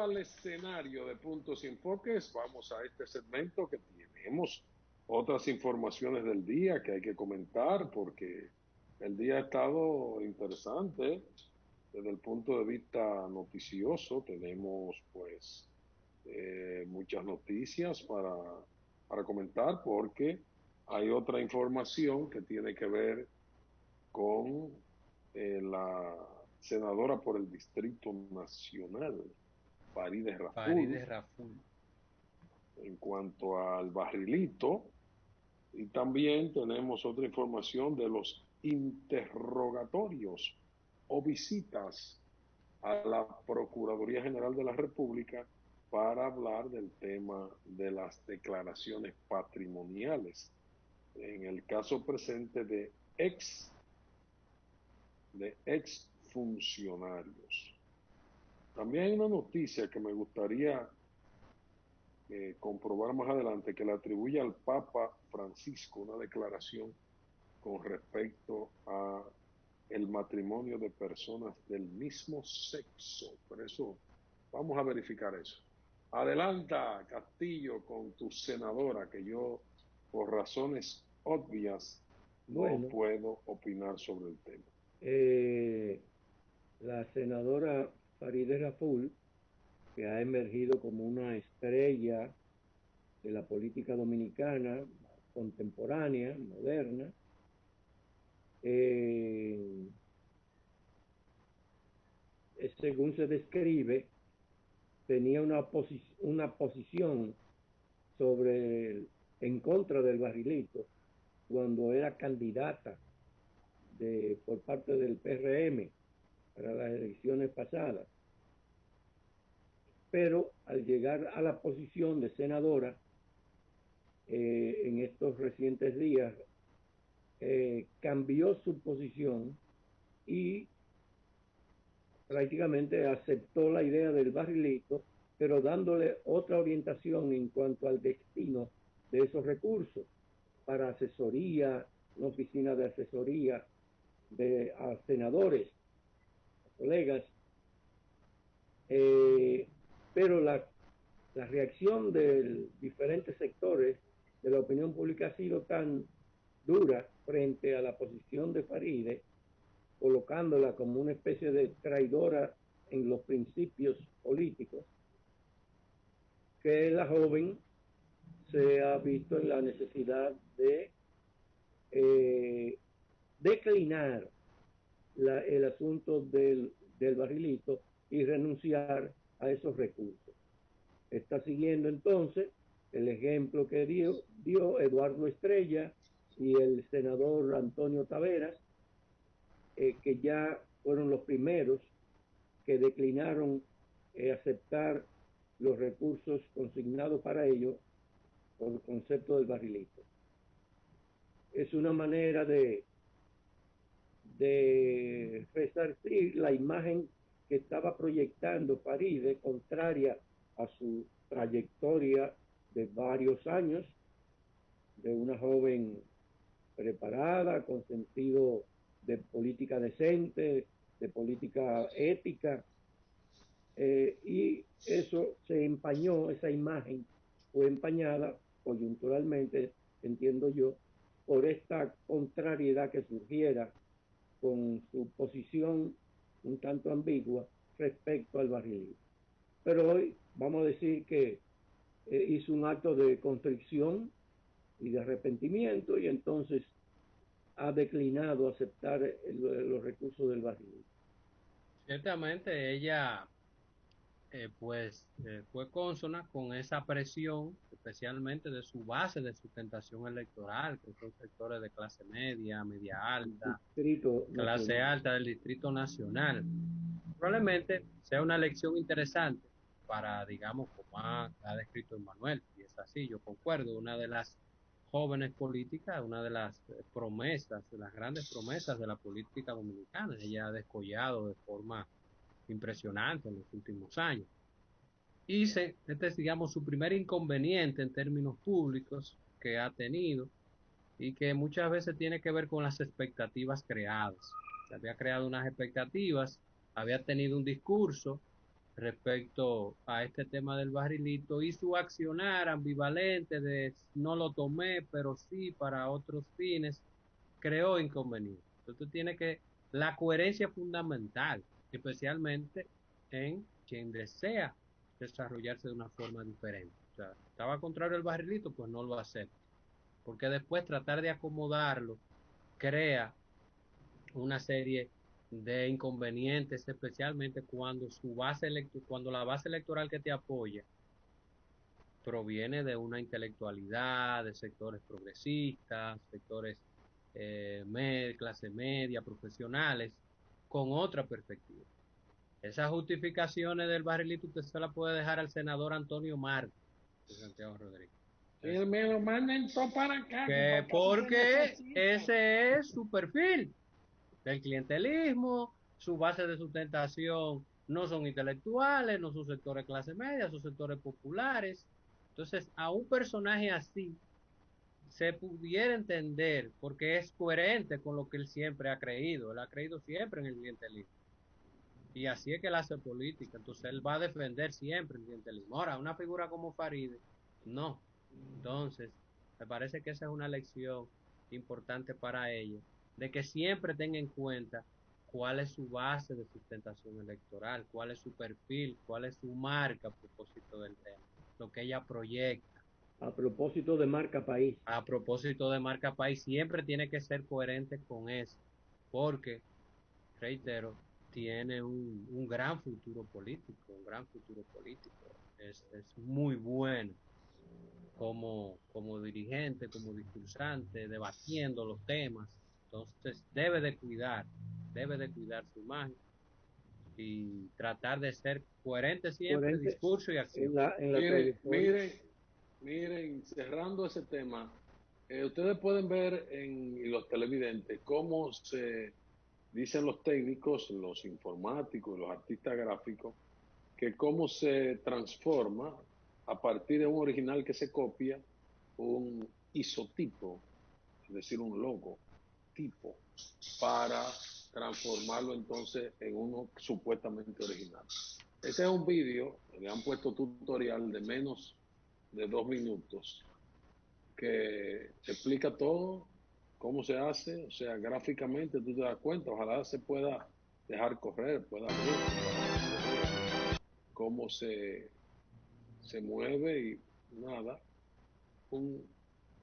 al escenario de puntos y enfoques, vamos a este segmento que tenemos otras informaciones del día que hay que comentar porque el día ha estado interesante desde el punto de vista noticioso. Tenemos pues muchas noticias para comentar porque hay otra información que tiene que ver con la senadora por el Distrito Nacional, Farideh Farideh Raful, Raful. en cuanto al barrilito. Y también tenemos otra información de los interrogatorios o visitas a la Procuraduría General de la República para hablar del tema de las declaraciones patrimoniales. En el caso presente de ex funcionarios. También hay una noticia que me gustaría comprobar más adelante que le atribuye al Papa Francisco una declaración con respecto a el matrimonio de personas del mismo sexo. Por eso vamos a verificar eso. Adelanta, Castillo, con tu senadora, que yo, por razones obvias, no Bueno, puedo opinar sobre el tema. eh, la senadora Farideh Raful, que ha emergido como una estrella de la política dominicana contemporánea, moderna, eh, según se describe, tenía una posición en contra del barrilito cuando era candidata por parte del PRM para las elecciones pasadas. Pero al llegar a la posición de senadora en estos recientes días, cambió su posición y prácticamente aceptó la idea del barrilito, pero dándole otra orientación en cuanto al destino de esos recursos para asesoría, una oficina de asesoría a senadores, a colegas. Eh, pero la reacción de diferentes sectores de la opinión pública ha sido tan dura frente a la posición de Farideh, colocándola como una especie de traidora en los principios políticos, que la joven se ha visto en la necesidad de eh, declinar el asunto del barrilito y renunciar a esos recursos. Está siguiendo entonces el ejemplo que dio Eduardo Estrella y el senador Antonio Taveras, que ya fueron los primeros que declinaron aceptar los recursos consignados para ello por el concepto del barrilito. Es una manera de resarcir la imagen que estaba proyectando Farideh, contraria a su trayectoria de varios años, de una joven preparada, con sentido de política decente, de política ética, y eso se empañó, esa imagen fue empañada coyunturalmente, entiendo yo, por esta contrariedad que surgiera con su posición un tanto ambigua respecto al barrilito. Pero hoy vamos a decir que hizo un acto de constricción y de arrepentimiento y entonces ha declinado aceptar los recursos del barrilito. Ciertamente ella fue consona con esa presión, especialmente de su base de sustentación electoral, que son sectores de clase media, media El alta, Distrito clase Nacional. alta del Distrito Nacional. Probablemente sea una elección interesante para, digamos, como ha descrito Emmanuel, y es así, yo concuerdo, una de las jóvenes políticas, una de las promesas, de las grandes promesas de la política dominicana. Ella ha descollado de forma impresionante en los últimos años. Este es, digamos, su primer inconveniente en términos públicos que ha tenido y que muchas veces tiene que ver con las expectativas creadas. Se había creado unas expectativas, había tenido un discurso respecto a este tema del barrilito y su accionar ambivalente de no lo tomé, pero sí para otros fines, creó inconvenientes. Entonces tiene que, la coherencia es fundamental, especialmente en quien desea desarrollarse de una forma diferente. O sea, estaba contrario al barrilito, pues no lo acepto, porque después tratar de acomodarlo crea una serie de inconvenientes, especialmente cuando cuando la base electoral que te apoya proviene de una intelectualidad, de sectores progresistas, sectores clase media, profesionales, con otra perspectiva. Esas justificaciones del barrilito usted se la puede dejar al senador Antonio Marcos de Santiago Rodríguez. Que me lo manden todo para acá, que para Que acá se porque necesita. ese es su perfil del clientelismo, su base de sustentación no son intelectuales, no son sectores clase media, son sectores populares. Entonces, a un personaje así se pudiera entender porque es coherente con lo que él siempre ha creído. Él ha creído siempre en el clientelismo. Y así es que él hace política. Entonces, él va a defender siempre el clientelismo. Ahora, una figura como Faride, no. Entonces, me parece que esa es una lección importante para ellos, de que siempre tenga en cuenta cuál es su base de sustentación electoral, cuál es su perfil, cuál es su marca a propósito del tema, lo que ella proyecta. A propósito de marca país. A propósito de marca país, siempre tiene que ser coherente con eso, porque, reitero, tiene un gran futuro político, un gran futuro político. Es muy bueno como dirigente, como discursante, debatiendo los temas. Entonces debe de cuidar su imagen y tratar de ser coherente siempre, Coherente discurso y acción. en la Miren, trayectoria. miren, miren, cerrando ese tema, ustedes pueden ver y los televidentes cómo se dicen los técnicos, los informáticos, los artistas gráficos, que cómo se transforma a partir de un original que se copia, un isotipo, es decir, un logo tipo, para transformarlo entonces en uno supuestamente original. Ese es un vídeo, le han puesto tutorial de menos de 2 minutos, que explica todo, cómo se hace, o sea, gráficamente tú te das cuenta, ojalá se pueda dejar correr, pueda ver cómo se mueve y nada, un,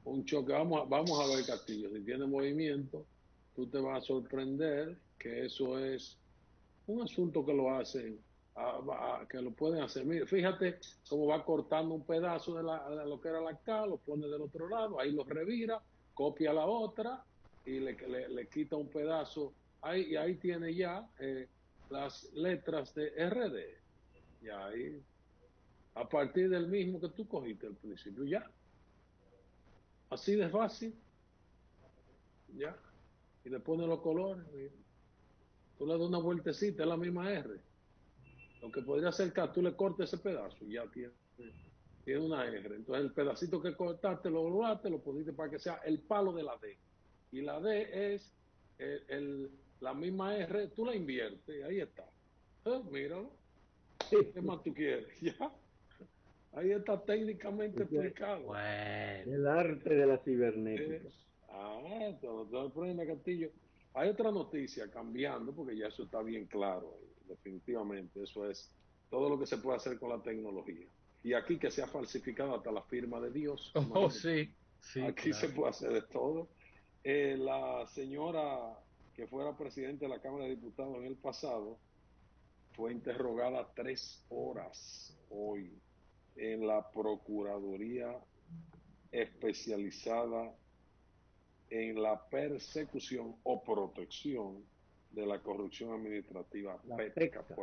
un choque. Vamos a ver, Castillo, si tiene movimiento, tú te vas a sorprender que eso es un asunto que lo hacen, que lo pueden hacer. Mire, fíjate cómo va cortando un pedazo de lo que era la acá, lo pone del otro lado, ahí lo revira, copia la otra y le quita un pedazo. Y ahí tiene ya las letras de RD. Y ahí, a partir del mismo que tú cogiste al principio, ya. Así de fácil, ya. Y le pone los colores. Tú le das una vueltecita, es la misma R. Lo que podría ser que tú le cortes ese pedazo y ya tiene una R. Entonces el pedacito que cortaste, lo doblaste, lo pusiste para que sea el palo de la D. Y la D es la misma R, tú la inviertes, y ahí está. Míralo. ¿Qué más tú quieres? Ya. Ahí está técnicamente Ese es explicado. Bueno, el arte de la Eh, cibernética. Entonces, Castillo. Hay otra noticia cambiando, porque ya eso está bien claro, definitivamente. Eso es todo lo que se puede hacer con la tecnología. Y aquí que se ha falsificado hasta la firma de Dios, oh imagínate. sí, sí, Aquí se claro. puede hacer de todo. La señora que fuera presidente de la Cámara de Diputados en el pasado fue interrogada 3 horas hoy en la Procuraduría especializada en la persecución o protección de la corrupción administrativa La PETCA pesca.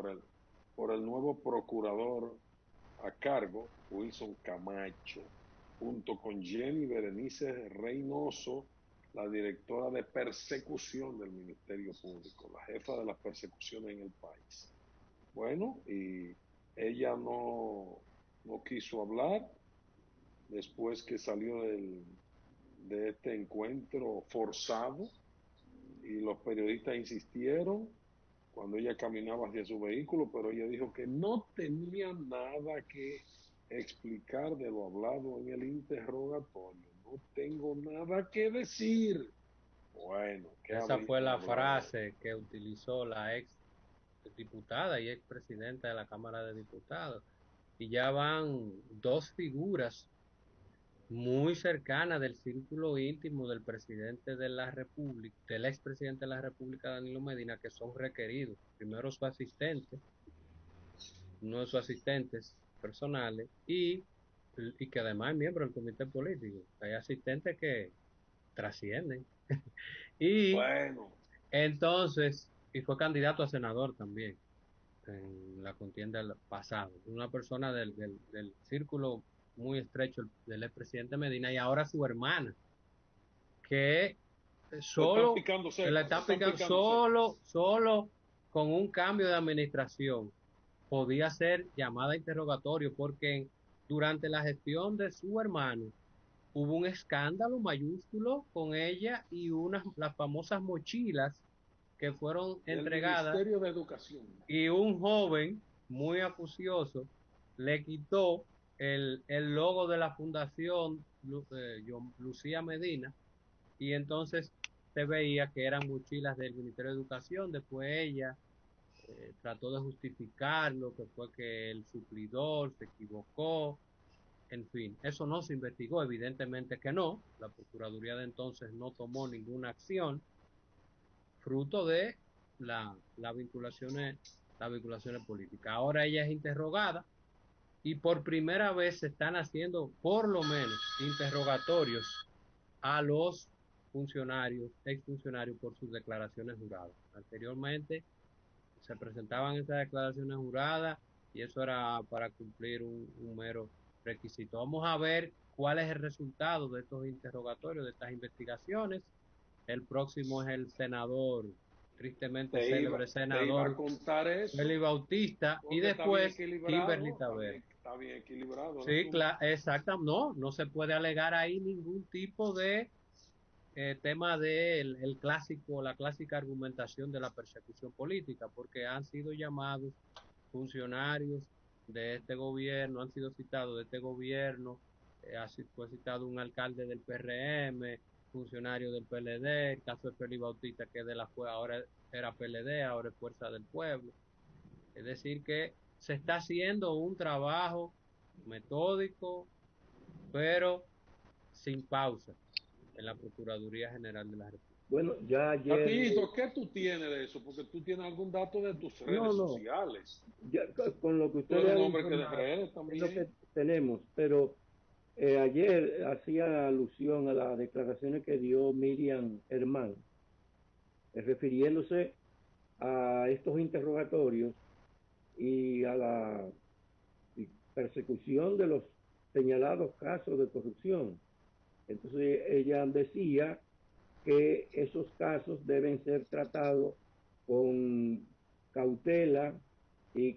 por el nuevo procurador a cargo, Wilson Camacho, junto con Jenny Berenice Reynoso, la directora de persecución del Ministerio Público, la jefa de las persecuciones en el país. Bueno, y ella no quiso hablar después que salió de este encuentro forzado y los periodistas insistieron cuando ella caminaba hacia su vehículo, pero ella dijo que no tenía nada que explicar de lo hablado en el interrogatorio. No tengo nada que decir. Bueno, ¿qué Esa fue habrían la hablado? frase que utilizó la ex diputada y ex presidenta de la Cámara de Diputados. Y ya van dos figuras muy cercanas del círculo íntimo del presidente de la República, del expresidente de la República, Danilo Medina, que son requeridos. Primero su asistente, uno de sus asistentes personales, y que además es miembro del comité político. Hay asistentes que trascienden. Y Bueno, entonces, y fue candidato a senador también en la contienda pasada. Una persona del círculo muy estrecho del expresidente Medina y ahora su hermana, que le están solo, picando le cepas, le está están picando, picando cepas. solo con un cambio de administración podía ser llamada a interrogatorio porque durante la gestión de su hermano hubo un escándalo mayúsculo con ella y las famosas mochilas que fueron Del entregadas Ministerio de Educación. y un joven muy acucioso le quitó el logo de la fundación Lucía Medina y entonces se veía que eran mochilas del Ministerio de Educación. Después ella trató de justificarlo, que fue que el suplidor se equivocó. En fin, eso no se investigó, evidentemente que no. La Procuraduría de entonces no tomó ninguna acción, fruto de las vinculaciones, las vinculaciones políticas. Ahora ella es interrogada y por primera vez se están haciendo, por lo menos, interrogatorios a los funcionarios, exfuncionarios, por sus declaraciones juradas. Anteriormente se presentaban esas declaraciones juradas y eso era para cumplir un mero requisito. Vamos a ver cuál es el resultado de estos interrogatorios, de estas investigaciones. El próximo es el senador, tristemente célebre Te iba a senador contar eso, Félix Bautista, y porque después Kimberly Taveras. está bien equilibrado el Sí, asunto. exacto, no se puede alegar ahí ningún tipo de tema de el clásico, la clásica argumentación de la persecución política, porque han sido llamados funcionarios de este gobierno, han sido citados de este gobierno, fue citado un alcalde del PRM, funcionario del PLD, el caso de Félix Bautista, que de la fue ahora era PLD, ahora es Fuerza del Pueblo. Es decir, que se está haciendo un trabajo metódico, pero sin pausa en la Procuraduría General de la República. Bueno, ya ayer, Tatito, ¿qué tú tienes de eso? Porque tú tienes algún dato de tus no, redes no, sociales. ya con lo que Tú eres ustedes un han hombre que de informado redes es lo que también. tenemos, pero ayer hacía alusión a las declaraciones que dio Miriam Hermán, refiriéndose a estos interrogatorios y a la persecución de los señalados casos de corrupción. Entonces ella decía que esos casos deben ser tratados con cautela y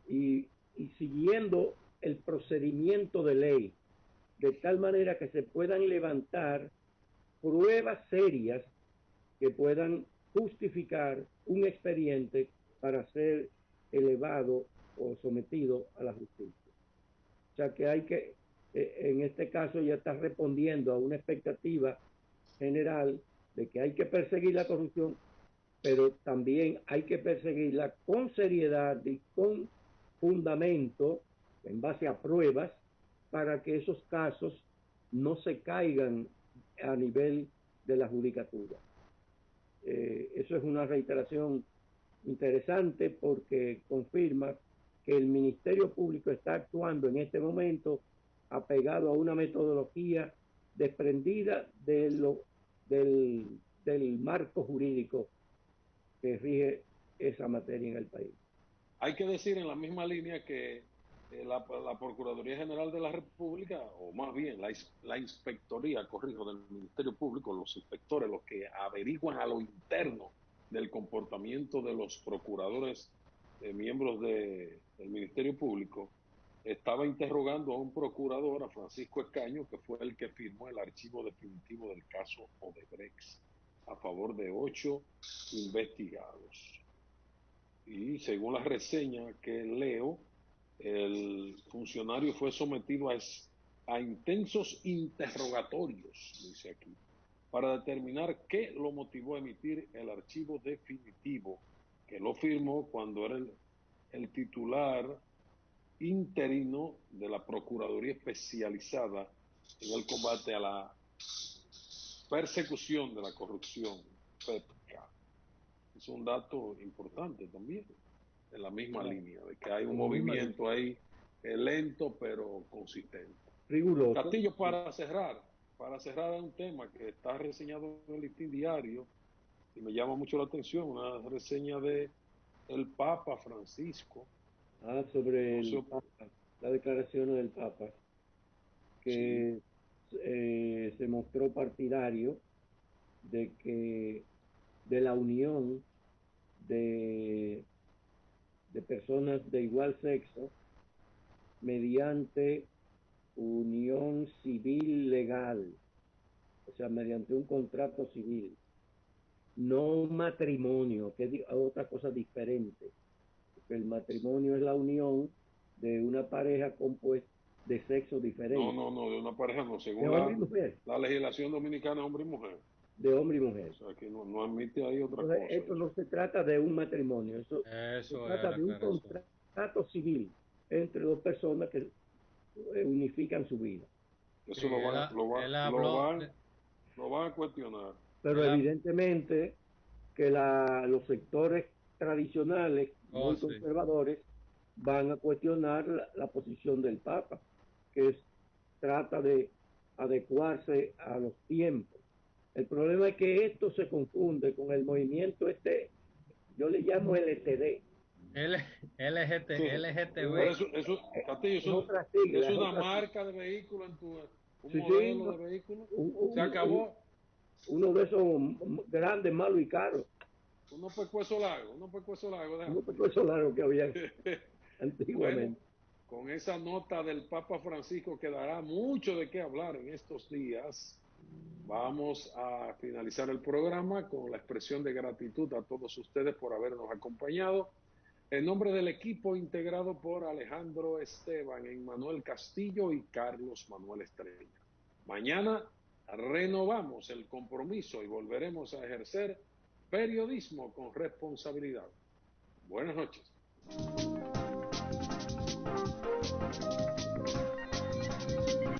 y siguiendo el procedimiento de ley, de tal manera que se puedan levantar pruebas serias que puedan justificar un expediente para ser elevado o sometido a la justicia. O sea que hay que, en este caso ya está respondiendo a una expectativa general de que hay que perseguir la corrupción, pero también hay que perseguirla con seriedad y con fundamento, en base a pruebas, para que esos casos no se caigan a nivel de la judicatura. Eso es una reiteración interesante porque confirma que el Ministerio Público está actuando en este momento apegado a una metodología desprendida del marco jurídico que rige esa materia en el país. Hay que decir en la misma línea que la Procuraduría General de la República, o más bien la Inspectoría, corrijo, del Ministerio Público, los inspectores, los que averiguan a lo interno del comportamiento de los procuradores, miembros del Ministerio Público, estaba interrogando a un procurador, a Francisco Escaño, que fue el que firmó el archivo definitivo del caso Odebrecht. a favor de 8 investigados. Y según la reseña que leo, el funcionario fue sometido a intensos interrogatorios, dice aquí, para determinar qué lo motivó a emitir el archivo definitivo, que lo firmó cuando era el titular interino de la Procuraduría Especializada en el combate a la persecución de la corrupción, PEPCA. Es un dato importante también, en la misma línea, de que hay un movimiento ahí lento pero consistente. Riguroso. Castillo, para cerrar un tema que está reseñado en el Listín Diario y me llama mucho la atención, una reseña de el Papa Francisco. Sobre el Papa, las declaraciones del Papa, que se mostró partidario de la unión de personas de igual sexo mediante unión civil legal, o sea, mediante un contrato civil, no un matrimonio, que es otra cosa diferente. El matrimonio es la unión de una pareja compuesta de sexo diferente. No, de una pareja no, según de hombre y mujer. La legislación dominicana, hombre y mujer. De hombre y mujer. O sea, que no admite ahí otra cosa. Esto no se trata de un matrimonio, se trata de un contrato civil entre dos personas que unifican su vida. Eso sí, lo van a cuestionar. Pero evidentemente que los sectores tradicionales, muy conservadores, van a cuestionar la posición del Papa, que trata de adecuarse a los tiempos. El problema es que esto se confunde con el movimiento yo le llamo LTD. LGTB. Castillo, es una marca de vehículo un modelo de vehículo. Se acabó. Uno de esos grandes, malos y caros. Uno pecueso largo que había antiguamente. Bueno, con esa nota del Papa Francisco que dará mucho de qué hablar en estos días. Vamos a finalizar el programa con la expresión de gratitud a todos ustedes por habernos acompañado. En nombre del equipo integrado por Alejandro Esteban, Emmanuel Castillo y Carlos Manuel Estrella. Mañana renovamos el compromiso y volveremos a ejercer periodismo con responsabilidad. Buenas noches.